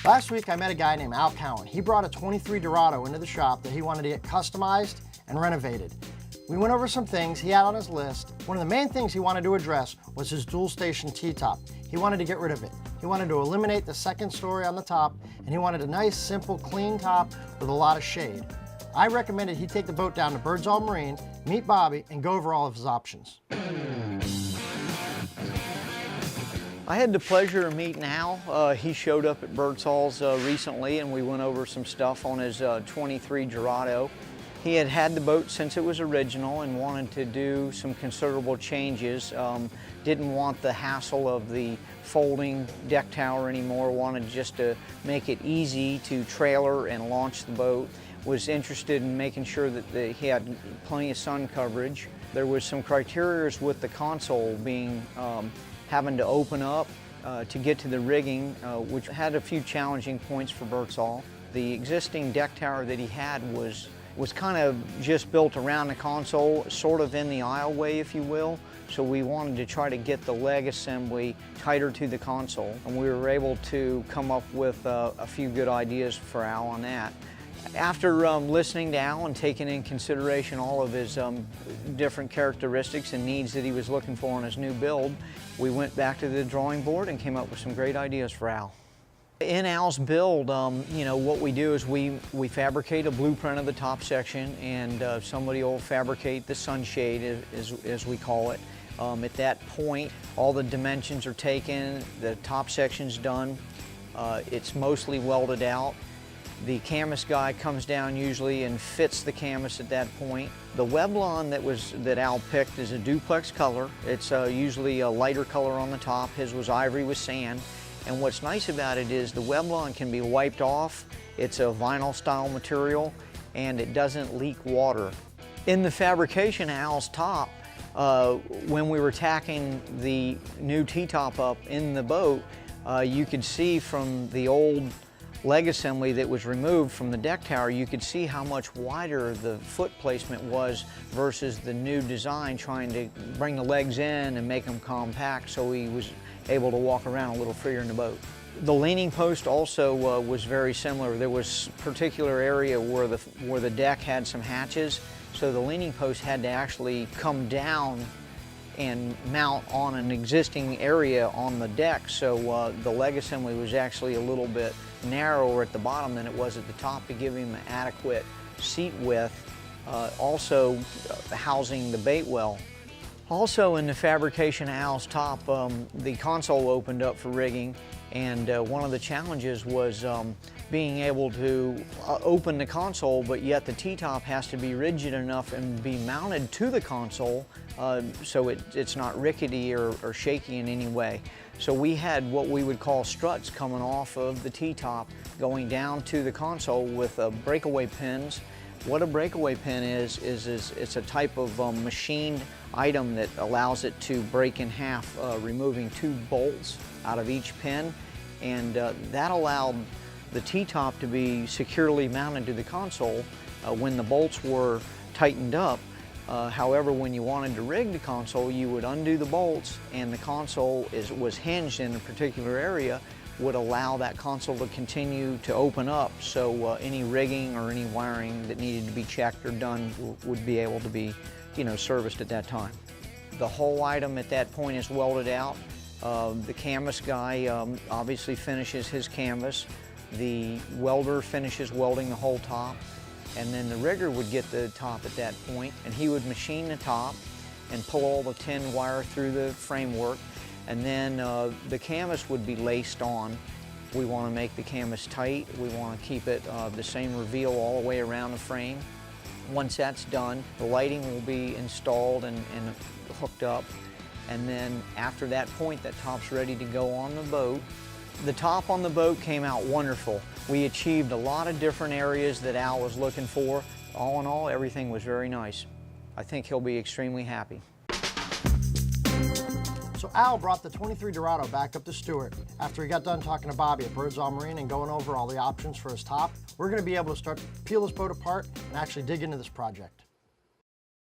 Last week I met a guy named Al Cowan. He brought a 23 Dorado into the shop that he wanted to get customized and renovated. We went over some things he had on his list. One of the main things he wanted to address was his dual station T-top. He wanted to get rid of it. He wanted to eliminate the second story on the top, and he wanted a nice, simple, clean top with a lot of shade. I recommended he take the boat down to Birdsall Marine, meet Bobby, and go over all of his options. I had the pleasure of meeting Al. He showed up at Birdsall's recently, and we went over some stuff on his 23 Dorado. He had had the boat since it was original and wanted to do some considerable changes. Didn't want the hassle of the folding deck tower anymore, wanted just to make it easy to trailer and launch the boat. Was interested in making sure that he had plenty of sun coverage. There was some criteria with the console being having to open up to get to the rigging, which had a few challenging points for Birdsall. The existing deck tower that he had was kind of just built around the console, sort of in the aisleway, if you will. So we wanted to try to get the leg assembly tighter to the console, and we were able to come up with a few good ideas for Al on that. After listening to Al and taking in consideration all of his different characteristics and needs that he was looking for in his new build, we went back to the drawing board and came up with some great ideas for Al. In Al's build, you know, what we do is we fabricate a blueprint of the top section, and somebody will fabricate the sunshade, as we call it. At that point, all the dimensions are taken, the top section's done, it's mostly welded out. The canvas guy comes down usually and fits the canvas at that point. The Weblon that Al picked is a duplex color. It's usually a lighter color on the top. His was ivory with sand. And what's nice about it is the Weblon can be wiped off. It's a vinyl style material and it doesn't leak water. In the fabrication of Al's top, when we were tacking the new T-top up in the boat, you could see from the old leg assembly that was removed from the deck tower, you could see how much wider the foot placement was versus the new design, trying to bring the legs in and make them compact so he was able to walk around a little freer in the boat. The leaning post also was very similar. There was a particular area where the deck had some hatches, so the leaning post had to actually come down and mount on an existing area on the deck, so the leg assembly was actually a little bit narrower at the bottom than it was at the top to give him an adequate seat width, also housing the bait well. Also in the fabrication of Al's top, the console opened up for rigging, and one of the challenges was being able to open the console, but yet the T-top has to be rigid enough and be mounted to the console so it's not rickety or shaky in any way. So we had what we would call struts coming off of the T-top going down to the console with breakaway pins. What a breakaway pin is it's a type of machined item that allows it to break in half, removing 2 bolts out of each pin, and that allowed the T-top to be securely mounted to the console when the bolts were tightened up. However, when you wanted to rig the console, you would undo the bolts, and the console was hinged in a particular area, would allow that console to continue to open up, so any rigging or any wiring that needed to be checked or done would be able to be, you know, serviced at that time. The whole item at that point is welded out. The canvas guy obviously finishes his canvas. The welder finishes welding the whole top, and then the rigger would get the top at that point, and he would machine the top and pull all the tin wire through the framework, and then the canvas would be laced on. We want to make the canvas tight. We want to keep it the same reveal all the way around the frame. Once that's done, the lighting will be installed and hooked up, and then after that point, that top's ready to go on the boat. The top on the boat came out wonderful. We achieved a lot of different areas that Al was looking for. All in all, everything was very nice. I think he'll be extremely happy. So Al brought the 23 Dorado back up to Stewart. After he got done talking to Bobby at Birdsall Marine and going over all the options for his top, we're going to be able to start to peel this boat apart and actually dig into this project.